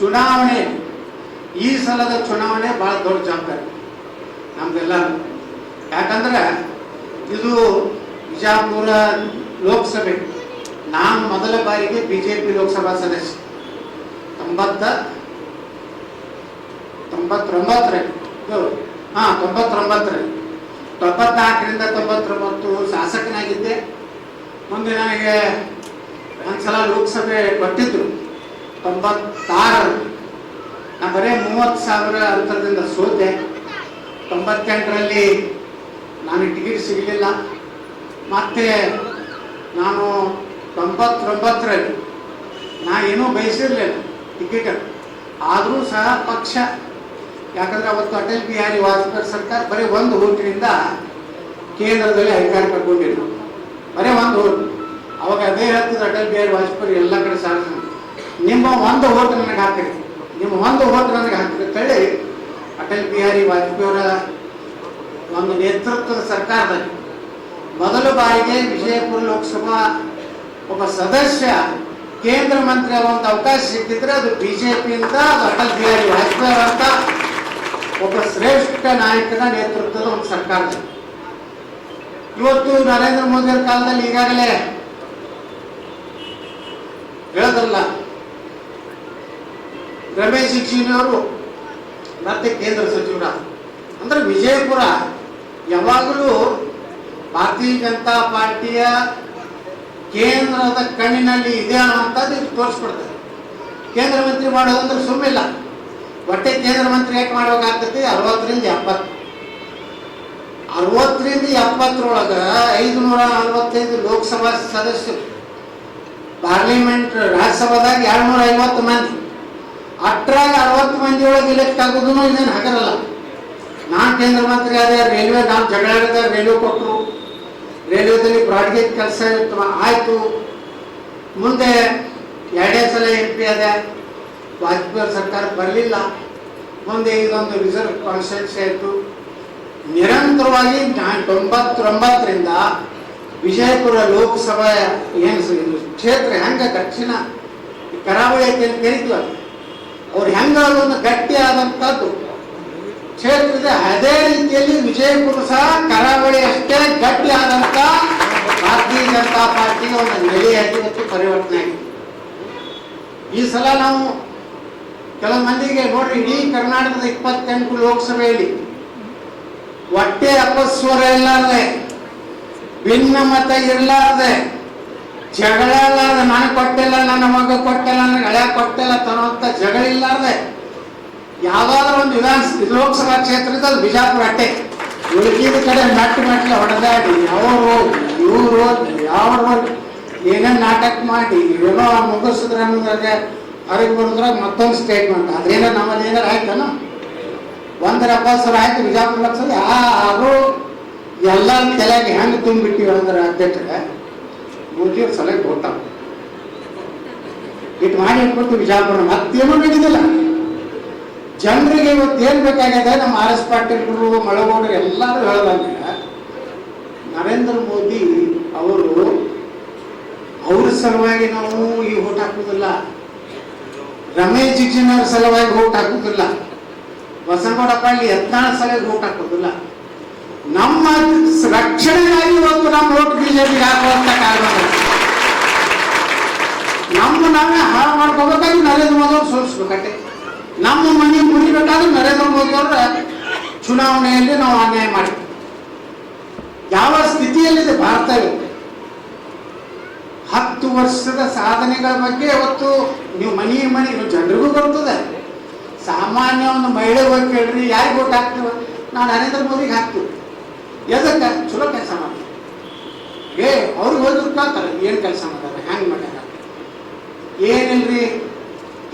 ಚುನಾವಣೆ, ಈ ಸಲದ ಚುನಾವಣೆ ಬಹಳ ದೊಡ್ಡ ಜವಾಬ್ದಾರಿ ನಮ್ದೆಲ್ಲ. ಯಾಕಂದ್ರೆ ಇದು ಬಿಜಾಪುರ ಲೋಕಸಭೆ. ನಾನು ಮೊದಲ ಬಾರಿಗೆ ಬಿಜೆಪಿ ಲೋಕಸಭಾ ಸದಸ್ಯ 99ರಲ್ಲಿ 94ರಿಂದ 99 ಶಾಸಕನಾಗಿದ್ದೆ. ಮುಂದೆ ನನಗೆ ಒಂದ್ಸಲ ಲೋಕಸಭೆ ಕೊಟ್ಟಿದ್ರು 96ರಲ್ಲಿ. ನಾನು ಬರೀ 30,000 ಅಂತರದಿಂದ ಸೋತೆ. 98ರಲ್ಲಿ ನನಗೆ ಟಿಕೆಟ್ ಸಿಗಲಿಲ್ಲ. ಮತ್ತೆ ನಾನು 99ರಲ್ಲಿ ಏನೂ ಬಯಸಿರಲಿಲ್ಲ ಟಿಕೆಟ್. ಆದರೂ ಸಹ ಪಕ್ಷ, ಯಾಕಂದರೆ ಅವತ್ತು ಅಟಲ್ ಬಿಹಾರಿ ವಾಜಪೇಯಿ ಸರ್ಕಾರ ಬರೀ 1 ಓಟಿನಿಂದ ಕೇಂದ್ರದಲ್ಲಿ ಅಧಿಕಾರ ಕಟ್ಕೊಂಡಿದ್ರು. ಬರೀ 1 ಓಟ್. ಅವಾಗ ಅದೇ ಹೇಳ್ತಿದ್ರು ಅಟಲ್ ಬಿಹಾರಿ ವಾಜಪೇಯಿ ಎಲ್ಲ ಕಡೆ ಸಾಲ, ನಿಮ್ಮ 1 ಓಟ್ ನನಗೆ ಹಾಕಿರಿ, ನಿಮ್ಮ 1 ಓಟ್ ನನಗೆ ಹಾಕಿರಿ ಅಂತೇಳಿ ಅಟಲ್ ಬಿಹಾರಿ ವಾಜಪೇಯಿ ಅವರ ಒಂದು ನೇತೃತ್ವದ ಸರ್ಕಾರದಲ್ಲಿ ಮೊದಲ ಬಾರಿಗೆ ವಿಜಯಪುರ ಲೋಕಸಭಾ ಒಬ್ಬ ಸದಸ್ಯ ಕೇಂದ್ರ ಮಂತ್ರಿ ಆಗುವಂಥ ಅವಕಾಶ ಸಿಕ್ಕಿದ್ರೆ ಅದು ಬಿಜೆಪಿಯಿಂದ ಅಟಲ್ ಬಿಹಾರಿ ವಾಜಪೇಯಿ ಅಂತ ಒಬ್ಬ ಶ್ರೇಷ್ಠ ನಾಯಕನ ನೇತೃತ್ವದ ಒಂದು ಸರ್ಕಾರ. ಇವತ್ತು ನರೇಂದ್ರ ಮೋದಿ ಅವರ ಕಾಲದಲ್ಲಿ ಈಗಾಗಲೇ ಹೇಳೋದಲ್ಲ, ರಮೇಶ್ ಜಿಗಜಿಣಗಿ ಮತ್ತೆ ಕೇಂದ್ರ ಸಚಿವರ. ಅಂದ್ರೆ ವಿಜಯಪುರ ಯಾವಾಗಲೂ ಭಾರತೀಯ ಜನತಾ ಪಾರ್ಟಿಯ ಕೇಂದ್ರದ ಕಣ್ಣಿನಲ್ಲಿ ಇದೆ ಅನ್ನುವಂಥದ್ದು ಇದು ತೋರಿಸ್ಬಿಡ್ತದೆ. ಕೇಂದ್ರ ಮಂತ್ರಿ ಮಾಡೋದಂದ್ರೆ ಸುಮ್ಮಿಲ್ಲ. ಒಟ್ಟೆ ಕೇಂದ್ರ ಮಂತ್ರಿ ಯಾಕೆ ಮಾಡಬೇಕಾಗ್ತೈತಿ? 60ರಿಂದ 70. 60ರಿಂದ 70ರೊಳಗೆ 545 ಲೋಕಸಭಾ ಸದಸ್ಯರು, ಪಾರ್ಲಿಮೆಂಟ್ ರಾಜ್ಯಸಭಾದಾಗ 250 ಮಂದಿ, ಅಟ್ರಾಗ 60 ಮಂದಿ ಒಳಗೆ ಇಲೆಕ್ಟ್ ಆಗೋದೂ ಇದೇನು ಹಗರಲ್ಲ. ನಾನು ಕೇಂದ್ರ ಮಂತ್ರಿ ಆದ, ರೈಲ್ವೆ ನಾವು ಜಗಳಾಡಿದ, ರೈಲ್ವೆ ಕೊಟ್ಟರು, ರೈಲ್ವೆದಲ್ಲಿ ಬ್ರಾಡ್ಗೇಜ್ ಕೆಲಸ ಆಯಿತು. ಮುಂದೆ 2 ಸಲ MP ಆದ, ವಾಜಪೇಯಿ ಸರ್ಕಾರ ಬರಲಿಲ್ಲ. ಮುಂದೆ ಇದೊಂದು ರಿಸರ್ವ್ ಕಾನ್ಸ್ಟಿಟ್ಯೂನ್ಸಿ ಆಯಿತು. ನಿರಂತರವಾಗಿ 99ರಿಂದ ವಿಜಯಪುರ ಲೋಕಸಭಾ ಏನು ಕ್ಷೇತ್ರ ಹೆಂಗೆ ದಕ್ಷಿಣ ಕರಾವಳಿ ಅಂತ ಕರೀತೀವಲ್ಲ, ಅವ್ರು ಹೆಂಗೆ ಅದೊಂದು ಗಟ್ಟಿ ಆದಂಥದ್ದು ಕ್ಷೇತ್ರ ಇದೆ. ಅದೇ ರೀತಿಯಲ್ಲಿ ವಿಜಯಪುರ ಸಹ ಕರಾವಳಿ ಅಷ್ಟೇ ಗಟ್ಟಿ ಆದಂಥ ಭಾರತೀಯ ಜನತಾ ಪಾರ್ಟಿಗೆ ಒಂದು ನೆಲೆಯಾಗಿ ಮತ್ತು ಪರಿವರ್ತನೆ ಆಗಿದೆ. ಈ ಸಲ ನಾವು ಕೆಲವು ಮಂದಿಗೆ ನೋಡ್ರಿ, ಇಡೀ ಕರ್ನಾಟಕದ 28 ಲೋಕಸಭೆಯಲ್ಲಿ ಹೊಟ್ಟೆ ಅಪಸ್ವರ ಇರಲಾರ್ದೆ, ಭಿನ್ನ ಮತ ಇರಲಾರ್ದೆ, ಜಗಳ ಇರಲಾರ್ದೆ, ನನಗೆ ಕೊಟ್ಟಿಲ್ಲ, ನನ್ನ ಮಗ ಕೊಟ್ಟಿಲ್ಲ, ನನಗೆ ಹಳೆ ಕೊಟ್ಟಿಲ್ಲ ತನ್ನುವಂಥ ಜಗಳ ಇರಲಾರ್ದೆ ಯಾವ್ದಾದ್ರು ಒಂದು ಲೋಕಸಭಾ ಕ್ಷೇತ್ರದಲ್ಲಿ ಬಿಜಾಪುರ ಅಟ್ಟೆ. ಉಳುಕಿದ ಕಡೆ ಮೆಟ್ಲೆ ಹೊಡೆದಾಡಿ ಅವರು ಇವರು ಯಾವ ಏನೇನು ನಾಟಕ ಮಾಡಿ ಏನೋ ಮುಗಿಸಿದ್ರೆ ಅನ್ನೋದ್ರಾಗ ಹೊರಗೆ ಬರೋದ್ರಾಗ ಮತ್ತೊಂದು ಸ್ಟೇಟ್ಮೆಂಟ್. ಅದೇನೋ ನಮ್ಮಲ್ಲಿ ಏನಾರು ಆಯ್ತಾನು 170 ಆಯ್ತು ಬಿಜಾಪುರ ಲಕ್ಷದ. ಅದು ಎಲ್ಲ ತಲೆಗೆ ಹೆಂಗೆ ತುಂಬಿಟ್ಟಿವಿ ಅಂದ್ರೆ ಅಧ್ಯಕ್ಷರ ಮೋದಿಯವ್ರ ಸಲಹೆ ಕೊಟ್ಟಾವ ಇಟ್ಟು ಮಾಡಿ ಇಟ್ಬಿಟ್ಟು ಬಿಜಾಪುರ ಮತ್ತೇನೂ ನಡೀದಿಲ್ಲ. ಜನರಿಗೆ ಇವತ್ತು ಏನು ಬೇಕಾಗಿದೆ, ನಮ್ಮ RS ಪಾಟೀಲ್ರು, ಮಳಗೌಡರು ಎಲ್ಲರೂ ಹೇಳೋದಂಗೆ ನರೇಂದ್ರ ಮೋದಿ ಅವರು ಅವ್ರ ಸಲುವಾಗಿ ನಾವು ಈ ಓಟ್ ಹಾಕುವುದಿಲ್ಲ, ರಮೇಶ್ ಜಿಗಜಿಣಗಿ ಸಲುವಾಗಿ ಓಟ್ ಹಾಕುವುದಿಲ್ಲ, ಬಸನಗೌಡ ಪಾಟೀಲ್ ಯತ್ನಾಳ್ ಸಲುವಾಗಿ ಓಟ್ ಹಾಕುವುದಿಲ್ಲ. ನಮ್ಮ ರಕ್ಷಣೆಗಾಗಿ ಇವತ್ತು ನಮ್ಮ ಓಟ್ ಬಿಜೆಪಿಗೆ ಹಾಕುವಂತ ಕಾರಣ. ನಮ್ಮ ನಾವೇ ಹಾಳು ಮಾಡ್ಕೋಬೇಕಾಗಿ ನರೇಂದ್ರ ಮೋದಿ ಅವ್ರು ಸೋಲಿಸ್ಬೇಕಟ್ಟೆ. ನಮ್ಮ ಮನೆ ಮುರಿಬೇಕಾದ್ರೆ ನರೇಂದ್ರ ಮೋದಿ ಅವರ ಚುನಾವಣೆಯಲ್ಲಿ ನಾವು ಅನ್ಯಾಯ ಮಾಡ್ತೀವಿ. ಯಾವ ಸ್ಥಿತಿಯಲ್ಲಿದೆ ಭಾರತ ಇವತ್ತು? 10 ವರ್ಷದ ಸಾಧನೆಗಳ ಬಗ್ಗೆ ಇವತ್ತು ನೀವು ಮನೆ ಜನರಿಗೂ ಬರ್ತದೆ. ಸಾಮಾನ್ಯ ಒಂದು ಮಹಿಳೆ ಹೋಗಿ ಕೇಳ್ರಿ, ಯಾರಿಗೆ ಓಟ್ ಹಾಕ್ತೀವ? ನಾವು ನರೇಂದ್ರ ಮೋದಿಗೆ ಹಾಕ್ತೀವಿ. ಎದಕ್ಕೆ? ಚಲೋ ಕೆಲಸ ಮಾಡ್ತೀವಿ. ಅವ್ರಿಗೆ ಹೋದ್ರು ಕೇಳ್ತಾರೆ, ಏನು ಕೆಲಸ ಮಾಡ್ತಾರೆ, ಹೆಂಗೆ ಮಾಡ್ಯಾರ, ಏನಿಲ್ರಿ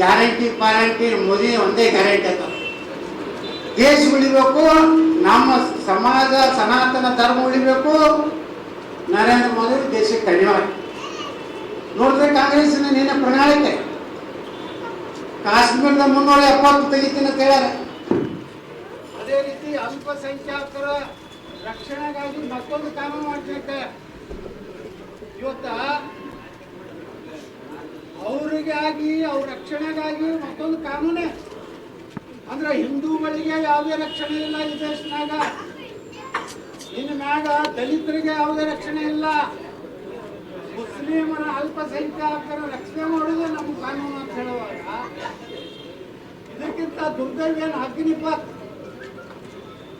ಗ್ಯಾರಂಟಿ ಪಾರಂಟಿ, ಮೋದಿ ಒಂದೇ ಗ್ಯಾರಂಟಿ ಅಂತ. ದೇಶ ಉಳಿಬೇಕು, ನಮ್ಮ ಸಮಾಜ ಸನಾತನ ಧರ್ಮ ಉಳಿಬೇಕು, ನರೇಂದ್ರ ಮೋದಿ ದೇಶಕ್ಕೆ ಕಡಿಮೆ. ನೋಡಿದ್ರೆ ಕಾಂಗ್ರೆಸ್ಸಿನ ನಿನ್ನೆ ಪ್ರಣಾಳಿಕೆ ಕಾಶ್ಮೀರದ 370 ತೆಗಿತೀನಿ ಅಂತ ಹೇಳ್ಯಾರ. ಅದೇ ರೀತಿ ಅಲ್ಪಸಂಖ್ಯಾತರ ರಕ್ಷಣೆಗಾಗಿ ಮತ್ತೊಂದು ಕಾನೂನು ಮಾಡ್ಲಿಕ್ಕೆ ಇವತ್ತ ಅವರಿಗಾಗಿ ಅವ್ರ ರಕ್ಷಣೆಗಾಗಿ ಮತ್ತೊಂದು ಅನ್ನೋದು ಕಾನೂನೇ. ಅಂದ್ರೆ ಹಿಂದೂಗಳಿಗೆ ಯಾವುದೇ ರಕ್ಷಣೆ ಇಲ್ಲ ಈ ದೇಶನಾಗ, ಇನ್ನು ಮ್ಯಾಗ ದಲಿತರಿಗೆ ಯಾವುದೇ ರಕ್ಷಣೆ ಇಲ್ಲ, ಮುಸ್ಲಿಮರ ಅಲ್ಪಸಂಖ್ಯಾತರ ರಕ್ಷಣೆ ಮಾಡೋದು ನಮ್ಮ ಕಾನೂನು ಅಂತ ಹೇಳುವಾಗ ಇದಕ್ಕಿಂತ ದುರ್ದೈವ ಏನು ಅಗ್ನಿಪಥ್.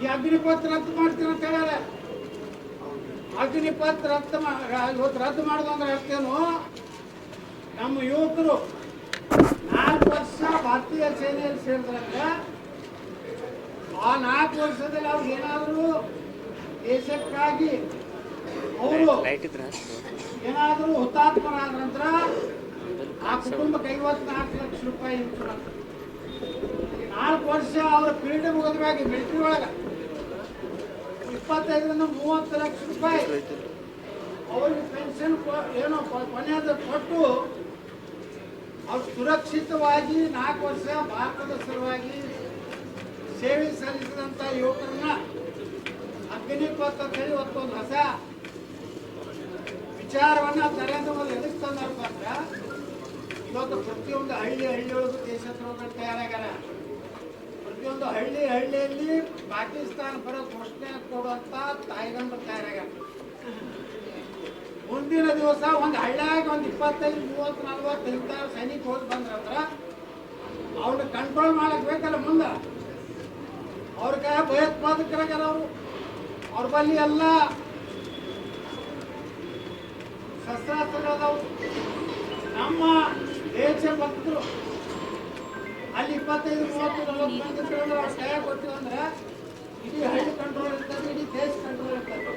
ಈ ಅಗ್ನಿಪಥ್ ರದ್ದು ಮಾಡ್ತೀನಿ ಅಂತ ಹೇಳ್ಯಾರೆ. ಅಗ್ನಿಪಥ್ ಇವತ್ತು ರದ್ದು ಮಾಡೋದು ಅಂದ್ರೆ ಅಷ್ಟೇನು, ನಮ್ಮ ಯುವಕರು 4 ವರ್ಷ ಭಾರತೀಯ ಸೇನೆಯಲ್ಲಿ ಸೇರಿದ್ರಂದ್ರೆ ಆ 4 ವರ್ಷದಲ್ಲಿ ಅವ್ರು ಏನಾದರೂ ದೇಶಕ್ಕಾಗಿ ಅವರು ಏನಾದರೂ ಹುತಾತ್ಮರಾದ ನಂತರ ಆ ಕುಟುಂಬಕ್ಕೆ 54 ಲಕ್ಷ ರೂಪಾಯಿ ಇನ್ಶೂರೆನ್ಸ್. 4 ವರ್ಷ ಅವರ ಪೀರಿಯಡ್ ಮುಗಿದ್ರಾಗಿ ಮಿಲಿಟರಿ ಒಳಗೆ 25ರಿಂದ 30 ಲಕ್ಷ ರೂಪಾಯಿ ಅವ್ರಿಗೆ ಪೆನ್ಷನ್ ಏನೋ ಕೊನೆಯದು ಕೊಟ್ಟು ಅವ್ರು ಸುರಕ್ಷಿತವಾಗಿ 4 ವರ್ಷ ಭಾರತದ ಸಲುವಾಗಿ ಸೇವೆ ಸಲ್ಲಿಸಿದಂಥ ಯುವಕರನ್ನ ಅಗ್ನಿಪಥ್ ಅಂತ ಹೇಳಿ ಒಂದು ಹೊಸ ವಿಚಾರವನ್ನ ನರೇಂದ್ರ ಮೋದಿ ಎದುರು ತಂದಪ್ಪ ಅಂದ್ರೆ ಇವತ್ತು ಪ್ರತಿಯೊಂದು ಹಳ್ಳಿಯೊಳಗೂ ದೇಶದ್ರೋಹಗಳು ತಯಾರಾಗ್ಯಾರ. ಪ್ರತಿಯೊಂದು ಹಳ್ಳಿಯಲ್ಲಿ ಪಾಕಿಸ್ತಾನ ಪರ ಘೋಷಣೆ ಕೊಡುವಂತ ತಾಯಿಗಂಡು ತಯಾರಾಗ್ಯಾರ. ಮುಂದಿನ ದಿವಸ ಒಂದು ಹಳ್ಳಿಯಾಗ ಒಂದು 25, 30, 40 ಇಂಥ ಸೈನಿಕ ಹೋಗಿ ಬಂದ್ರಂದ್ರ ಅವ್ರನ್ನ ಕಂಟ್ರೋಲ್ ಮಾಡಕ್ ಬೇಕಲ್ಲ. ಮುಂದೆ ಅವ್ರ ಕೈ ಭಯೋತ್ಪಾದಕರಾಗ್ಯಾರ. ಅವ್ರ ಬಳಿ ಎಲ್ಲ ಶಸ್ತ್ರಾಸ್ತ್ರಗಳದಾವು. ನಮ್ಮ ದೇಶ ಭಕ್ತರು ಅಲ್ಲಿ 25, 30, 40 ಮಂದಿ ಅವ್ರ ಕೈ ಕೊಟ್ಟಿವಂದ್ರೆ ಇಡೀ ಹಳ್ಳಿ ಕಂಟ್ರೋಲ್ ಇರ್ತದೆ, ಇಡೀ ದೇಶ ಕಂಟ್ರೋಲ್ ಇರ್ತದೆ.